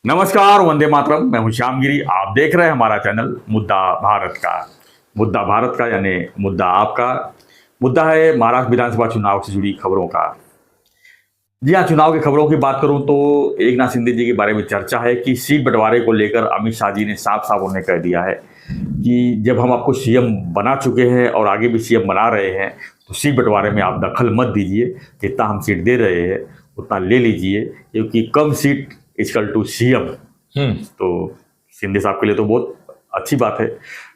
नमस्कार, वंदे मातरम। मैं हूं श्यामगिरी। आप देख रहे हैं हमारा चैनल मुद्दा भारत का। मुद्दा भारत का यानी मुद्दा आपका। मुद्दा है महाराष्ट्र विधानसभा चुनाव से जुड़ी खबरों का। जी हाँ, चुनाव की खबरों की बात करूं तो एकनाथ शिंदे जी के बारे में चर्चा है कि सीट बंटवारे को लेकर अमित शाह जी ने साफ साफ उन्हें कह दिया है कि जब हम आपको सीएम बना चुके हैं और आगे भी सीएम बना रहे हैं तो सीट बंटवारे में आप दखल मत दीजिए। जितना हम सीट दे रहे हैं उतना ले लीजिए, क्योंकि कम सीट इक्वल टू सीएम। तो शिंदे साहब के लिए तो बहुत अच्छी बात है।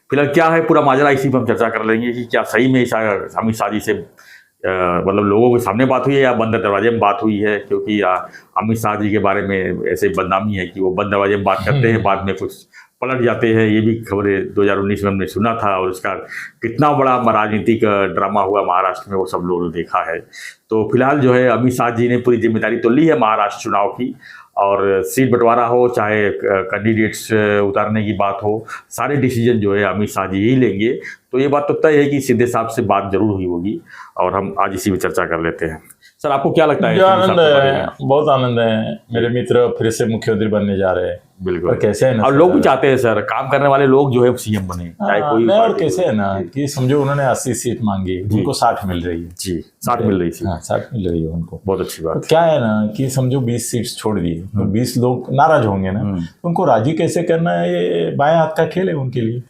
फिलहाल क्या है पूरा माजरा, इसी पर हम चर्चा कर लेंगे कि क्या सही में अमित शाह जी से मतलब लोगों के सामने बात हुई है या बंद दरवाजे में बात हुई है। क्योंकि अमित शाह जी के बारे में ऐसे बदनामी है कि वो बंद दरवाजे में बात करते हैं, बाद में कुछ पलट जाते हैं। ये भी खबरें 2019 में हमने सुना था, और उसका कितना बड़ा राजनीतिक ड्रामा हुआ महाराष्ट्र में वो सब लोगों ने देखा है। तो फिलहाल जो है अमित शाह जी ने पूरी जिम्मेदारी तो ली है महाराष्ट्र चुनाव की, और सीट बंटवारा हो चाहे कैंडिडेट्स उतारने की बात हो, सारे डिसीजन जो है अमित शाह जी ही लेंगे। तो ये बात तो तय है कि शिंदे साहब से बात जरूर हुई होगी, और हम आज इसी में चर्चा कर लेते हैं। सर, आपको क्या लगता है? आनंद है, बहुत आनंद है। मेरे मित्र फिर से मुख्यमंत्री बनने जा रहे हैं। बिल्कुल। कैसे है ना, और लोग भी चाहते हैं सर, काम करने वाले लोग जो है सीएम बने, चाहे कोई। और कैसे है ना कि समझो उन्होंने 80 सीट मांगी, उनको 60 मिल रही है। जी, 60 मिल रही थी। हाँ, 60 मिल रही है उनको। बहुत अच्छी बात। तो क्या है ना कि समझो 20 सीट छोड़ दी तो 20 लोग नाराज होंगे ना, उनको राजी कैसे करना है, ये बाएं हाथ का खेल है उनके लिए।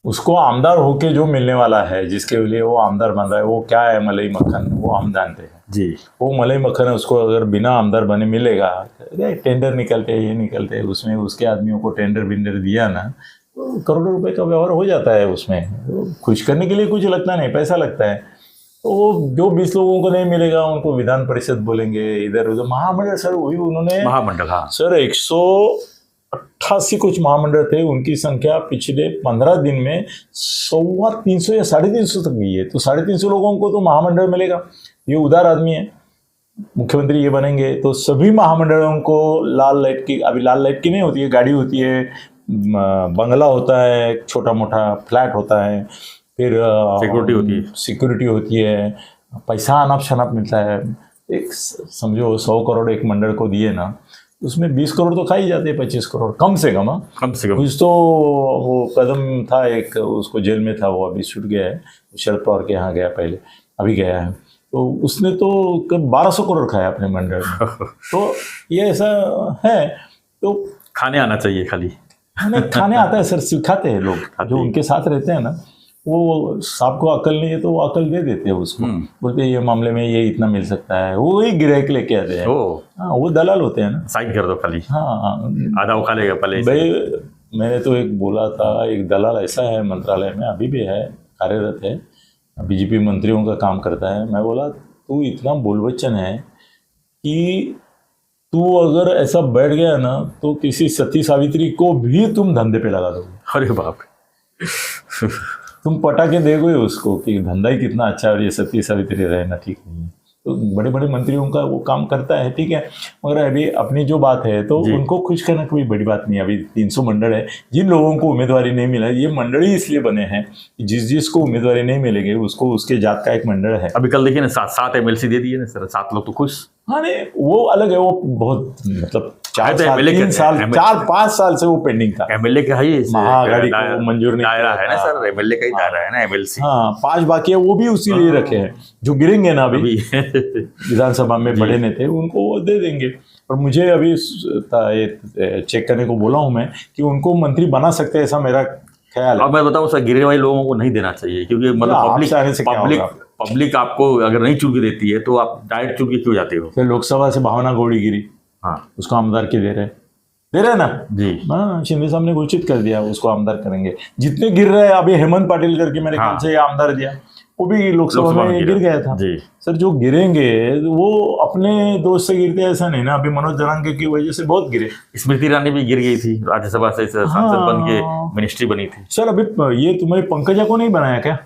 उसको आमदार होके जो मिलने वाला है, जिसके लिए वो आमदार बन रहा है, वो क्या है, मलाई मक्खन, वो हम जानते हैं जी। वो मलाई मक्खन है, उसको अगर बिना आमदार बने मिलेगा, टेंडर निकलते हैं, ये निकलते हैं, उसमें उसके आदमियों को टेंडर बिंडर दिया ना तो करोड़ों रुपए का व्यवहार हो जाता है। उसमें तो खुश करने के लिए कुछ लगता नहीं, पैसा लगता है। तो वो जो 20 लोगों को नहीं मिलेगा उनको विधान परिषद बोलेंगे, इधर उधर महामंडल। सर वही उन्होंने महामंडल, हाँ सर 188 कुछ महामंडल थे, उनकी संख्या पिछले 15 दिन में 350 या 350 तक गई है। तो 350 लोगों को तो महामंडल मिलेगा। ये उदार आदमी है, मुख्यमंत्री ये बनेंगे तो सभी महामंडलों को लाल लाइट की, अभी लाल लाइट की नहीं होती है, गाड़ी होती है, बंगला होता है, छोटा मोटा फ्लैट होता है, फिर सिक्योरिटी होती है, पैसा अनाप शनाप मिलता है। एक समझो 100 करोड़ एक मंडल को दिए ना, उसमें 20 करोड़ तो खा ही जाते हैं, 25 करोड़ कम से कम। कम से कम कुछ तो वो कदम था एक, उसको जेल में था, वो अभी छूट गया है, शरद पवार के यहाँ गया, पहले अभी गया है। तो उसने तो 1200 करोड़ खाया अपने मंडल में। तो ये ऐसा है। तो खाने आना चाहिए, खाली खाने आता है सर, सिखाते हैं लोग जो उनके साथ रहते हैं ना। वो साहब को अकल नहीं है तो वो अकल दे देते हैं उसको, बोलते हैं ये मामले में ये इतना मिल सकता है, वो ही गिराक लेके आते हैं। हाँ, वो दलाल होते हैं ना, साइन कर दो खाली। हाँ, आधा वो खा लेगा पहले भाई। मैंने तो एक बोला था, एक दलाल ऐसा है मंत्रालय में, अभी भी है, कार्यरत है, बीजेपी मंत्रियों का काम करता है। मैं बोला तू इतना बोलबच्चन है कि तू अगर ऐसा बैठ गया ना तो किसी सती सावित्री को भी तुम धंधे पे लगा दोगे। अरे बाप, तुम पटाके देगो उसको कि धंधा ही कितना अच्छा है और ये सती सावित्री रहना ठीक नहीं है। तो बड़े बड़े मंत्रियों का वो काम करता है, ठीक है। मगर अभी अपनी जो बात है तो उनको खुश करना कोई बड़ी बात नहीं है। अभी 300 मंडल है, जिन लोगों को उम्मीदवारी नहीं मिला, ये मंडल ही इसलिए बने हैं कि जिसको उम्मीदवारी नहीं मिलेगी उसको उसके जात का एक मंडल है। अभी कल देखिए ना, 7 MLC दे दिए ना सर, 7 लोग तो खुश। हाँ नहीं, वो अलग है, वो बहुत मतलब 4-5 साल से वो पेंडिंग था। एमएलए का ही महागाड़ी को मंजूर नहीं दायरा है ना सर, एमएलए का ही दायरा है ना, एमएलसी। हाँ, 5 बाकी है, वो भी उसी लिए रखे हैं। जो गिरेंगे ना अभी विधानसभा में बड़े नेता उनको वो दे देंगे। और मुझे अभी ये चेक करने को बोला हूँ मैं कि उनको मंत्री बना सकते हैं, ऐसा मेरा ख्याल है। और मैं बताऊँ सर, गिरे वाले लोगों को नहीं देना चाहिए, क्योंकि मतलब पब्लिक आपको अगर नहीं चुन के देती है तो आप डायरेक्ट चुन के क्यों जाते हो। फिर लोकसभा से भावना गौड़ी गिरी, हाँ, उसको आमदार के दे रहे ना जी। हाँ, शिंदे साहब ने घोषित कर दिया उसको आमदार करेंगे। जितने गिर रहे हैं अभी, हेमंत पाटिल करके मेरे ख्याल से आमदार दिया, वो भी लोकसभा में गिर गया था जी। सर जो गिरेंगे वो अपने दोस्त से गिरते, ऐसा नहीं ना। अभी मनोज जरांगे की वजह से बहुत गिरे। स्मृति ईरानी भी गिर गई थी, राज्यसभा से सांसद बन के मिनिस्ट्री बनी थी। सर अभी ये तुम्हारी पंकजा को नहीं बनाया क्या?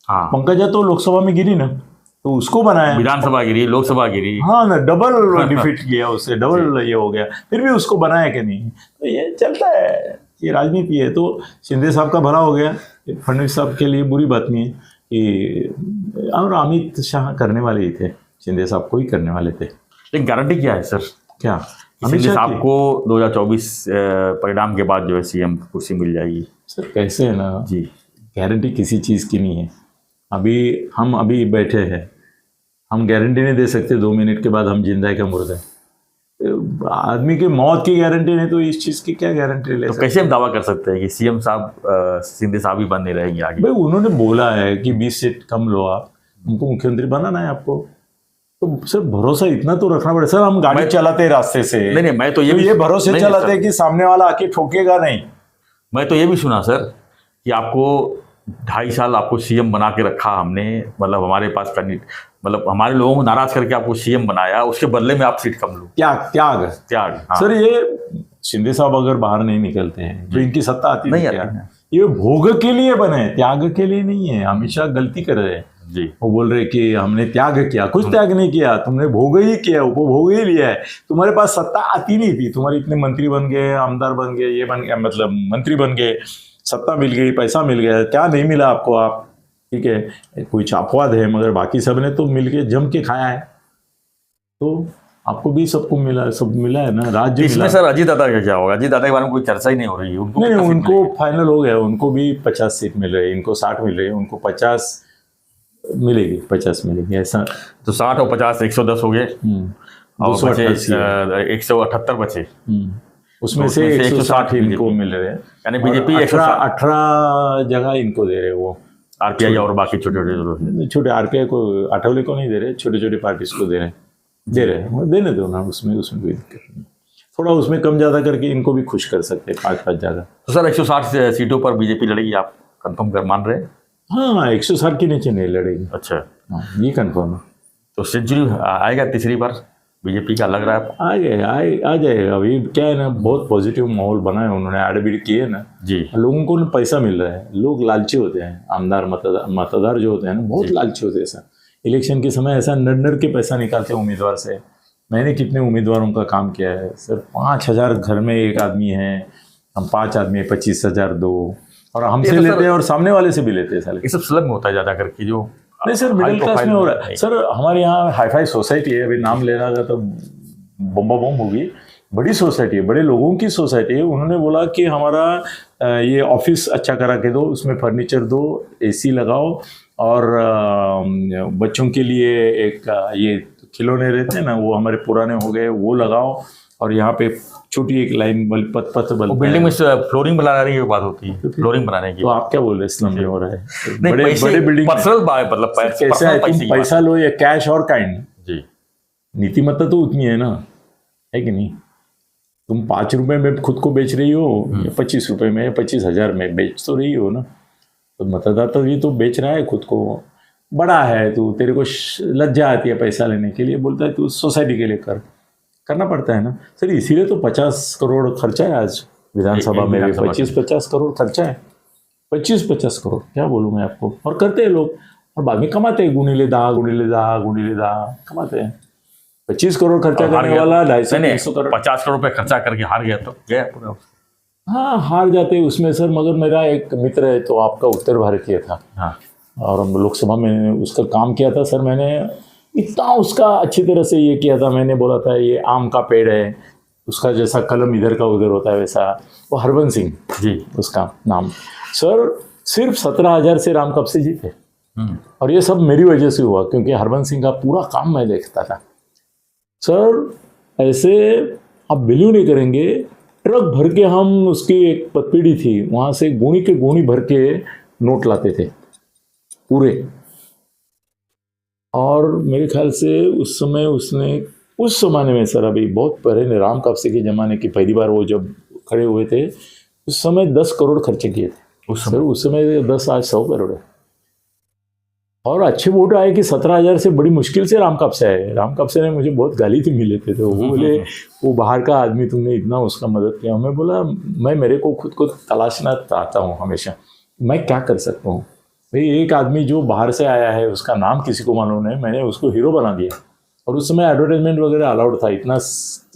हाँ, पंकजा तो लोकसभा में गिरी ना, तो उसको बनाया। विधानसभा गिरी, लोकसभा गिरी, हाँ ना, डबल डिफीट किया उससे, डबल ये हो गया, फिर भी उसको बनाया कि नहीं। तो ये चलता है, ये राजनीति है। तो शिंदे साहब का भला हो गया, फडणवीस साहब के लिए बुरी बात नहीं है कि, और अमित शाह करने वाले ही थे, शिंदे साहब को ही करने वाले थे। लेकिन गारंटी क्या है सर? क्या शिंदे हमेशा साहब की। को 2024 परिणाम के बाद जो है सीएम कुर्सी मिल जाएगी। सर कैसे है ना जी, गारंटी किसी चीज़ की नहीं है। हम अभी बैठे हैं, हम गारंटी नहीं दे सकते 2 मिनट के बाद हम जिंदा है क्या मुर्दा है। आदमी की मौत की गारंटी नहीं तो इस चीज़ की क्या गारंटी ले तो सकते। कैसे हम दावा कर सकते हैं कि सीएम साहब शिंदे साहब ही बनने रहेंगे आगे? भाई उन्होंने बोला है कि 20 सीट कम लो, आप उनको मुख्यमंत्री बनाना है आपको, तो सर भरोसा इतना तो रखना पड़ेगा। सर हम गाड़ी चलाते हैं रास्ते से, नहीं, मैं तो ये भरोसे नहीं, चलाते सर, हैं कि सामने वाला आके ठोकेगा नहीं। मैं तो ये भी सुना सर कि आपको 2.5 साल आपको सीएम बना के रखा हमने, मतलब हमारे पास मतलब हमारे लोगों को नाराज करके आपको सीएम बनाया, उसके बदले में आप सीट कम लो। त्याग। हाँ। सर ये शिंदे साहब अगर बाहर नहीं निकलते हैं तो इनकी सत्ता आती नहीं क्या? आती है। ये भोग के लिए बने, त्याग के लिए नहीं है। हमेशा गलती कर रहे हैं जी, वो बोल रहे कि हमने त्याग किया, कुछ त्याग नहीं किया, तुमने भोग ही किया, उपभोग ही लिया है। तुम्हारे पास सत्ता आती नहीं थी, तुम्हारे इतने मंत्री बन गए, आमदार बन गए, ये बन गया, मतलब मंत्री बन गए, सत्ता मिल गई, पैसा मिल गया, क्या नहीं मिला आपको? आप ठीक है कोई चापवाद है, मगर बाकी सब ने तो मिल के जम के खाया है, तो आपको भी सबको मिला, सब मिला है ना, राज्य इसमें मिला। सर अजीत दादा का क्या होगा? अजीत दादा के बारे में कोई चर्चा ही नहीं हो रही है। उनको नहीं, कितना सीट उनको मिलेगी? फाइनल हो गया, उनको भी 50 सीट मिल रही है, इनको 60 मिल रही है, उनको 50 मिलेगी, 50 मिलेगी ऐसा। तो 60 और 50 110 हो गए, और 288 है। 178 बचे, उसमें तो से उसमें से 160 BJP इनको मिल रहे हैं, यानी बीजेपी 18 जगह इनको दे रहे हैं। वो आरपीआई और बाकी छोटे छोटे छोटे आरपीआई को, आठवले को नहीं दे रहे, छोटे छोटे पार्टीज को दे रहे हैं, देने दो ना, उसमें कोई दिक्कत नहीं। थोड़ा उसमें कम ज्यादा करके इनको भी खुश कर सकते हैं, 5-5 ज्यादा। तो सर 160 सीटों पर बीजेपी लड़ेगी, आप कंफर्म कर मान रहे हैं? हाँ 160 के नीचे नहीं लड़ेगी। अच्छा, हाँ, ये कंफर्म है। तो सेंचुरी आएगा तीसरी बार बीजेपी का, लग रहा है? आ जाएगा। अभी क्या है ना, बहुत पॉजिटिव माहौल बना है, उन्होंने आड़बीड़ किए ना जी, लोगों को ना पैसा मिल रहा है, लोग लालची होते हैं, आमदार मतदार जो होते हैं ना बहुत लालची होते हैं। ऐसा इलेक्शन के समय ऐसा नड़ के पैसा निकालते हैं उम्मीदवार से। मैंने कितने उम्मीदवारों का काम किया है सर, 5,000 घर में एक आदमी है, हम 5 आदमी 25,000 दो, और हमसे लेते हैं और सामने वाले से भी लेते हैं साले। ये सब स्लग में होता है ज़्यादा करके, जो नहीं सर मिडिल क्लास में हो रहा है। सर हमारे यहाँ हाईफाई सोसाइटी है, अभी नाम लेना था तो बम्बा बम होगी, बड़ी सोसाइटी है, बड़े लोगों की सोसाइटी है। उन्होंने बोला कि हमारा ये ऑफिस अच्छा करा के दो, उसमें फर्नीचर दो, एसी लगाओ, और बच्चों के लिए एक ये खिलौने रहते हैं ना, वो हमारे पुराने हो गए, वो लगाओ, और यहाँ पे छोटी एक लाइन पथ बिल्डिंग में फ्लोरिंग बनाने की बात होती है, फ्लोरिंग बनाने की। तो आप क्या बोल रहे हैं, स्लम में हो रहा है? नहीं, बड़े बिल्डिंग पर्सनल मतलब कैसा है, तुम पैसा लो या कैश और काइंड, जी, नीतिमत्ता तो उतनी है ना, है कि नहीं? तुम 5 रुपए में खुद को बेच रही हो या 25 रुपए में, 25,000 में बेच तो रही हो ना, तो मतदाता भी तो बेच रहा है खुद को। बड़ा है तू, तेरे को लज्जा आती है पैसा लेने के लिए, बोलता है तू सोसाइटी के लिए करना पड़ता है ना सर। इसीलिए तो 50 करोड़ खर्चा है आज विधानसभा में, 25-50 करोड़ खर्चा है, 25-50 करोड़, क्या बोलूँ मैं आपको। और करते हैं लोग, और बाद में कमाते हैं, गुणिले 10 कमाते हैं। 25 करोड़ खर्चा करने वाला 250-300 करोड़, 50 करोड़ रुपए खर्चा करके हार गया तो गया पूरा। हाँ हार जाते हैं उसमें सर। मगर मेरा एक मित्र है तो आपका उत्तर भारतीय था, हाँ, और लोकसभा में उसका काम किया था सर। मैंने इतना उसका अच्छी तरह से ये किया था, मैंने बोला था ये आम का पेड़ है, उसका जैसा कलम इधर का उधर होता है वैसा। वो हरबंस सिंह जी, उसका नाम सर। सिर्फ 17,000 से राम कब से जीते, और ये सब मेरी वजह से हुआ, क्योंकि हरबंस सिंह का पूरा काम मैं देखता था सर। ऐसे आप बिलीव नहीं करेंगे, ट्रक भर के हम, उसकी एक पतपीढ़ी थी, वहाँ से गोनी के गोनी भर के नोट लाते थे पूरे। और मेरे ख्याल से उस समय उसने, उस जमाने में सर, अभी बहुत पहले राम कापसे के ज़माने की पहली बार वो जब खड़े हुए थे, उस समय 10 करोड़ खर्चे किए थे उस समय 10, आज 100 करोड़ है। और अच्छे वोट आए कि 17,000 से बड़ी मुश्किल से राम कापसे आए। राम कापसे ने मुझे बहुत गाली थी मिले थे, तो वो बोले वो बाहर का आदमी, तुमने इतना उसका मदद किया। मैं बोला मैं मेरे को खुद को तलाशना चाहता हूँ हमेशा, मैं क्या कर सकता हूँ भाई। एक आदमी जो बाहर से आया है, उसका नाम किसी को मालूम नहीं, मैंने उसको हीरो बना दिया। और उस समय एडवर्टाइजमेंट वगैरह अलाउड था, इतना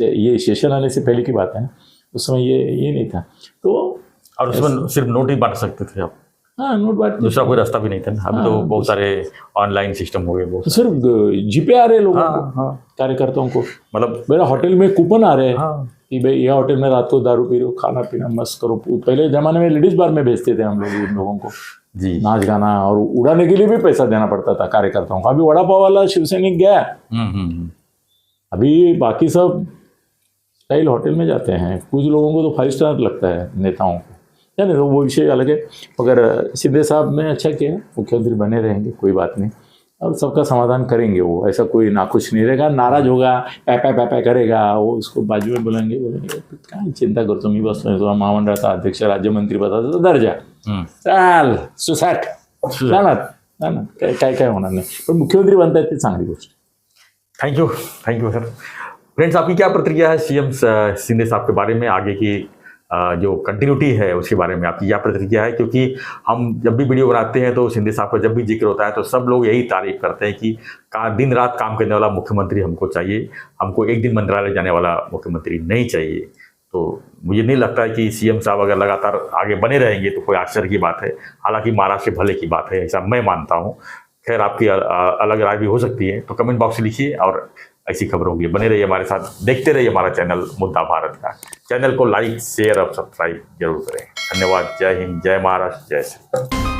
ये सेशन आने से पहले की बात है, उस समय ये नहीं था। तो और उसमें सिर्फ नोट ही बांट सकते थे आप। हाँ नोट बांटते दूसरा कोई रास्ता भी नहीं था ना। अभी तो हाँ, बहुत सारे ऑनलाइन सिस्टम हो गए बहुत सिर्फ जीपे आ रहे हैं लोगों को, हाँ कार्यकर्ताओं को। मतलब मेरा होटल में कूपन आ रहे हैं हाँ कि भाई यह होटल में रात को दारू पी लो, खाना पीना मस्त करो। पहले जमाने में लेडीज बार में भेजते थे हम लोग इन लोगों को, जी नाच गाना और उड़ाने के लिए भी पैसा देना पड़ता था कार्यकर्ताओं को। अभी वड़ा पाव वाला शिवसैनिक गया, अभी बाकी सब स्टाइल होटल में जाते हैं। कुछ लोगों को तो 5 स्टार लगता है नेताओं को, यानी तो वो विषय अलग है। मगर शिंदे साहब ने अच्छा किया, मुख्यमंत्री बने रहेंगे, कोई बात नहीं, और सबका समाधान करेंगे वो। ऐसा कोई नाखुश नहीं रहेगा, नाराज होगा, पै करेगा, वो उसको बाजू में बोलेंगे काय चिंता करतो मी बसतोय, तुला महामंडळाचा अध्यक्ष राज्यमंत्री पदाचा दर्जा, चाल सुसाट जाणार काय काय होणार नाही, पण मुख्यमंत्री बनतायत ती चांगली गोष्ट। Thank you sir. फ्रेंड्स, आपकी क्या प्रतिक्रिया है सीएम शिंदे साहब के बारे में, आगे की जो कंटिन्यूटी है उसके बारे में आपकी क्या प्रतिक्रिया है? क्योंकि हम जब भी वीडियो बनाते हैं तो शिंदे साहब का जब भी जिक्र होता है तो सब लोग यही तारीफ करते हैं कि दिन रात काम करने वाला मुख्यमंत्री हमको चाहिए, हमको एक दिन मंत्रालय जाने वाला मुख्यमंत्री नहीं चाहिए। तो मुझे नहीं लगता है कि सीएम साहब अगर लगातार आगे बने रहेंगे तो कोई आश्चर्य की बात है। हालांकि महाराष्ट्र के भले की बात है, ऐसा मैं मानता हूँ। खैर, आपकी अलग राय भी हो सकती है, तो कमेंट बॉक्स में लिखिए और ऐसी खबरों के लिए बने रहिए हमारे साथ, देखते रहिए हमारा चैनल मुद्दा भारत का। चैनल को लाइक शेयर और सब्सक्राइब जरूर करें। धन्यवाद। जय हिंद, जय महाराष्ट्र, जय श्री।